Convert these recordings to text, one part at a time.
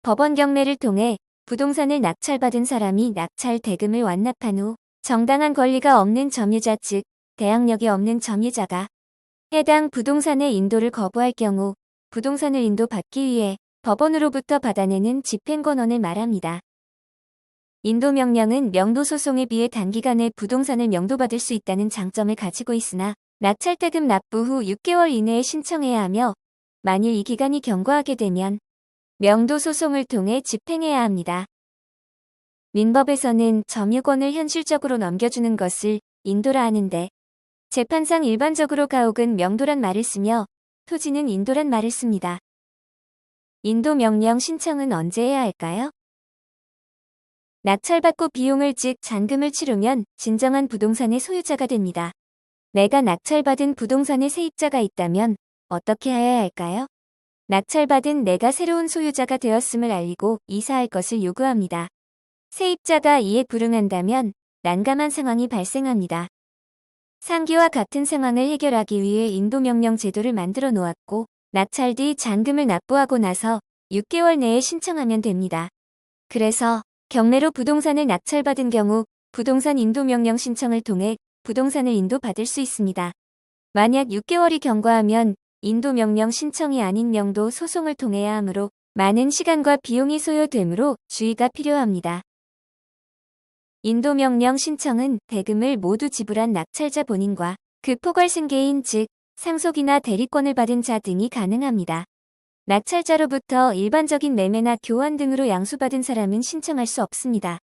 법원 경매를 통해 부동산을 낙찰받은 사람이 낙찰 대금을 완납한 후 정당한 권리가 없는 점유자 즉 대항력이 없는 점유자가 해당 부동산의 인도를 거부할 경우 부동산을 인도받기 위해 법원으로부터 받아내는 집행권원을 말합니다. 인도명령은 명도소송에 비해 단기간에 부동산을 명도받을 수 있다는 장점을 가지고 있으나 낙찰대금 납부 후 6개월 이내에 신청해야 하며 만일 이 기간이 경과하게 되면 명도소송을 통해 집행해야 합니다. 민법에서는 점유권을 현실적으로 넘겨주는 것을 인도라 하는데 재판상 일반적으로 가옥은 명도란 말을 쓰며 토지는 인도란 말을 씁니다. 인도명령 신청은 언제 해야 할까요? 낙찰받고 비용을 즉 잔금을 치르면 진정한 부동산의 소유자가 됩니다. 내가 낙찰받은 부동산의 세입자가 있다면 어떻게 해야 할까요? 낙찰받은 내가 새로운 소유자가 되었음을 알리고 이사할 것을 요구합니다. 세입자가 이에 불응한다면 난감한 상황이 발생합니다. 상기와 같은 상황을 해결하기 위해 인도명령 제도를 만들어 놓았고 낙찰 뒤 잔금을 납부하고 나서 6개월 내에 신청하면 됩니다. 그래서 경매로 부동산을 낙찰받은 경우 부동산 인도명령 신청을 통해 부동산을 인도받을 수 있습니다. 만약 6개월이 경과하면 인도명령 신청이 아닌 명도 소송을 통해야 하므로 많은 시간과 비용이 소요되므로 주의가 필요합니다. 인도명령 신청은 대금을 모두 지불한 낙찰자 본인과 그 포괄승계인 즉 상속이나 대리권을 받은 자 등이 가능합니다. 낙찰자로부터 일반적인 매매나 교환 등으로 양수받은 사람은 신청할 수 없습니다.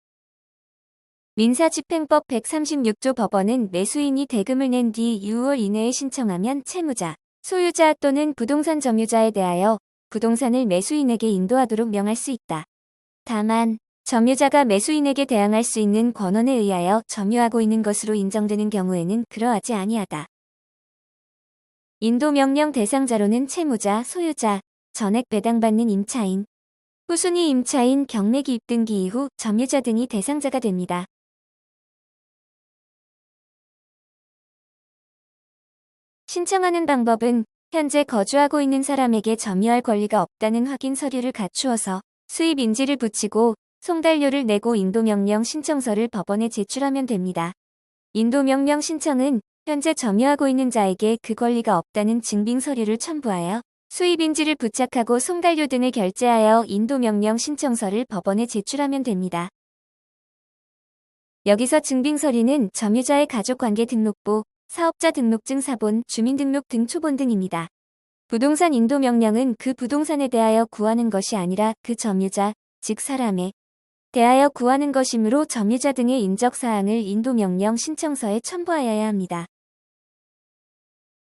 민사집행법 136조 법원은 매수인이 대금을 낸 뒤 6월 이내에 신청하면 채무자, 소유자 또는 부동산 점유자에 대하여 부동산을 매수인에게 인도하도록 명할 수 있다. 다만 점유자가 매수인에게 대항할 수 있는 권한에 의하여 점유하고 있는 것으로 인정되는 경우에는 그러하지 아니하다. 인도명령 대상자로는 채무자, 소유자, 전액 배당받는 임차인, 후순위 임차인, 경매 기입 등기 이후 점유자 등이 대상자가 됩니다. 신청하는 방법은 현재 거주하고 있는 사람에게 점유할 권리가 없다는 확인 서류를 갖추어서 수입 인지를 붙이고 송달료를 내고 인도명령 신청서를 법원에 제출하면 됩니다. 인도명령 신청은 현재 점유하고 있는 자에게 그 권리가 없다는 증빙 서류를 첨부하여 수입 인지를 부착하고 송달료 등을 결제하여 인도명령 신청서를 법원에 제출하면 됩니다. 여기서 증빙 서류는 점유자의 가족관계 등록부, 사업자 등록증 사본, 주민등록 등 초본 등입니다. 부동산 인도명령은 그 부동산에 대하여 구하는 것이 아니라 그 점유자, 즉 사람에 대하여 구하는 것이므로 점유자 등의 인적사항을 인도명령 신청서에 첨부하여야 합니다.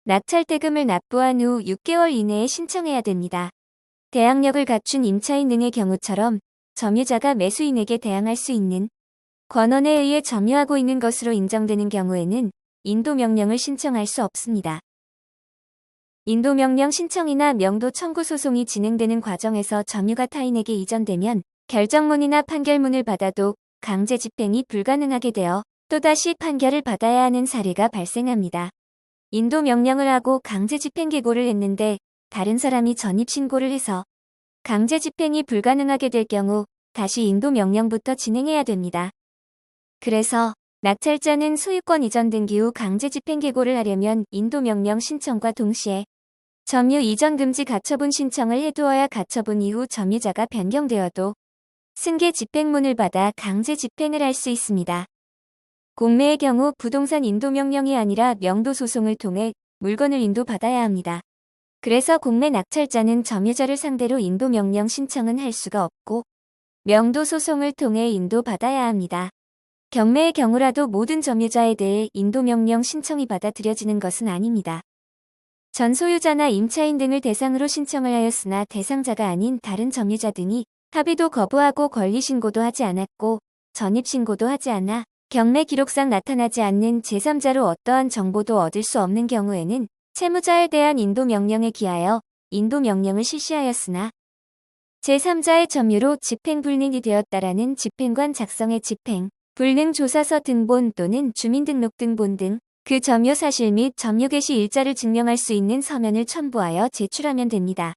낙찰대금을 납부한 후 6개월 이내에 신청해야 됩니다. 대항력을 갖춘 임차인 등의 경우처럼 점유자가 매수인에게 대항할 수 있는 권한에 의해 점유하고 있는 것으로 인정되는 경우에는 인도명령을 신청할 수 없습니다. 인도명령 신청이나 명도 청구 소송이 진행되는 과정에서 점유가 타인에게 이전되면 결정문이나 판결문을 받아도 강제 집행이 불가능하게 되어 또다시 판결을 받아야 하는 사례가 발생합니다. 인도명령을 하고 강제 집행 계고를 했는데 다른 사람이 전입신고를 해서 강제 집행이 불가능하게 될 경우 다시 인도명령부터 진행해야 됩니다. 그래서 낙찰자는 소유권 이전 등기 후 강제 집행 계고를 하려면 인도명령 신청과 동시에 점유 이전 금지 가처분 신청을 해두어야 가처분 이후 점유자가 변경되어도 승계 집행문을 받아 강제 집행을 할 수 있습니다. 공매의 경우 부동산 인도명령이 아니라 명도소송을 통해 물건을 인도받아야 합니다. 그래서 공매 낙찰자는 점유자를 상대로 인도명령 신청은 할 수가 없고 명도소송을 통해 인도받아야 합니다. 경매의 경우라도 모든 점유자에 대해 인도명령 신청이 받아들여지는 것은 아닙니다. 전 소유자나 임차인 등을 대상으로 신청을 하였으나 대상자가 아닌 다른 점유자 등이 합의도 거부하고 권리신고도 하지 않았고 전입신고도 하지 않아 경매 기록상 나타나지 않는 제3자로 어떠한 정보도 얻을 수 없는 경우에는 채무자에 대한 인도명령에 기하여 인도명령을 실시하였으나 제3자의 점유로 집행불능이 되었다라는 집행관 작성의 집행, 불능조사서 등본 또는 주민등록 등본 등 그 점유 사실 및 점유 개시 일자를 증명할 수 있는 서면을 첨부하여 제출하면 됩니다.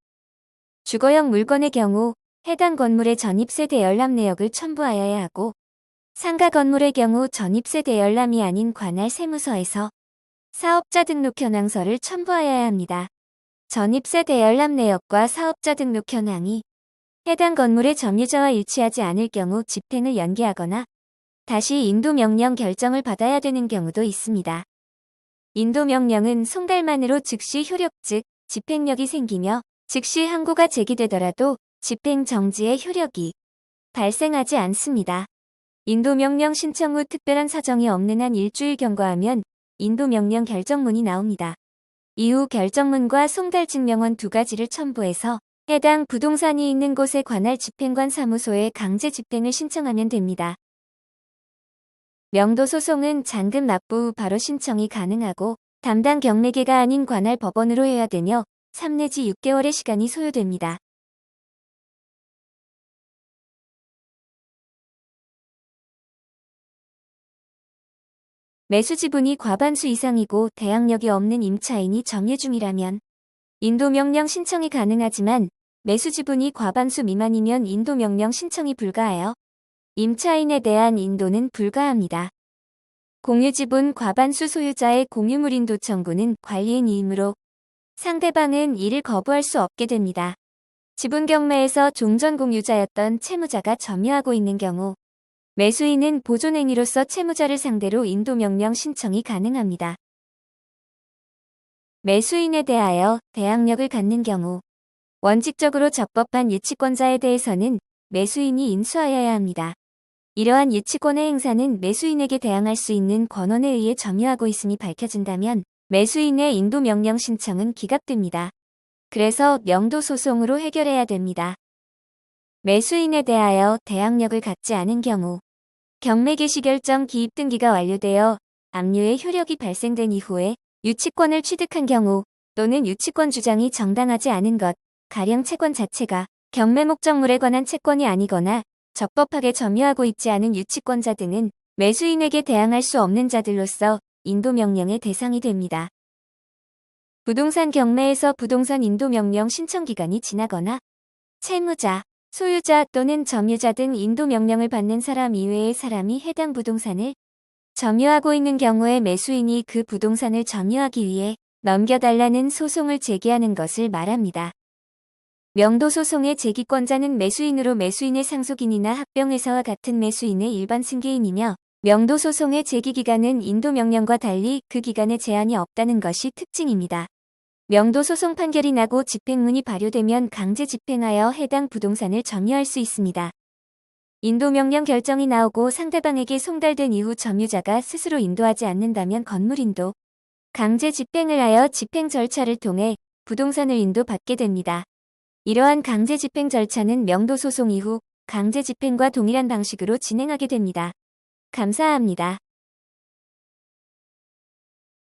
주거용 물건의 경우 해당 건물의 전입세 대열람 내역을 첨부하여야 하고 상가 건물의 경우 전입세 대열람이 아닌 관할 세무서에서 사업자 등록 현황서를 첨부하여야 합니다. 전입세 대열람 내역과 사업자 등록 현황이 해당 건물의 점유자와 일치하지 않을 경우 집행을 연기하거나 다시 인도명령 결정을 받아야 되는 경우도 있습니다. 인도명령은 송달만으로 즉시 효력 즉 집행력이 생기며 즉시 항고가 제기되더라도 집행 정지의 효력이 발생하지 않습니다. 인도명령 신청 후 특별한 사정이 없는 한 일주일 경과하면 인도명령 결정문이 나옵니다. 이후 결정문과 송달증명원 두 가지를 첨부해서 해당 부동산이 있는 곳의 관할 집행관 사무소에 강제 집행을 신청하면 됩니다. 명도 소송은 잔금 납부 후 바로 신청이 가능하고 담당 경매계가 아닌 관할 법원으로 해야 되며 3 내지 6개월의 시간이 소요됩니다. 매수 지분이 과반수 이상이고 대항력이 없는 임차인이 점유 중이라면 인도명령 신청이 가능하지만 매수 지분이 과반수 미만이면 인도명령 신청이 불가하여 임차인에 대한 인도는 불가합니다. 공유지분 과반수 소유자의 공유물 인도 청구는 관리인 이이므로 상대방은 이를 거부할 수 없게 됩니다. 지분 경매에서 종전 공유자였던 채무자가 점유하고 있는 경우 매수인은 보존행위로서 채무자를 상대로 인도명령 신청이 가능합니다. 매수인에 대하여 대항력을 갖는 경우 원칙적으로 적법한 유치권자에 대해서는 매수인이 인수하여야 합니다. 이러한 유치권의 행사는 매수인에게 대항할 수 있는 권한에 의해 점유하고 있음이 밝혀진다면 매수인의 인도명령 신청은 기각됩니다. 그래서 명도 소송으로 해결해야 됩니다. 매수인에 대하여 대항력을 갖지 않은 경우 경매 개시 결정 기입 등기가 완료되어 압류의 효력이 발생된 이후에 유치권을 취득한 경우 또는 유치권 주장이 정당하지 않은 것, 가령 채권 자체가 경매 목적물에 관한 채권이 아니거나 적법하게 점유하고 있지 않은 유치권자 등은 매수인에게 대항할 수 없는 자들로서 인도명령의 대상이 됩니다. 부동산 경매에서 부동산 인도명령 신청 기간이 지나거나 채무자, 소유자 또는 점유자 등 인도명령을 받는 사람 이외의 사람이 해당 부동산을 점유하고 있는 경우에 매수인이 그 부동산을 점유하기 위해 넘겨달라는 소송을 제기하는 것을 말합니다. 명도 소송의 제기권자는 매수인으로 매수인의 상속인이나 합병회사와 같은 매수인의 일반 승계인이며 명도 소송의 제기기간은 인도명령과 달리 그 기간에 제한이 없다는 것이 특징입니다. 명도 소송 판결이 나고 집행문이 발효되면 강제 집행하여 해당 부동산을 점유할 수 있습니다. 인도명령 결정이 나오고 상대방에게 송달된 이후 점유자가 스스로 인도하지 않는다면 건물인도 강제 집행을 하여 집행 절차를 통해 부동산을 인도받게 됩니다. 이러한 강제 집행 절차는 명도 소송 이후 강제 집행과 동일한 방식으로 진행하게 됩니다. 감사합니다.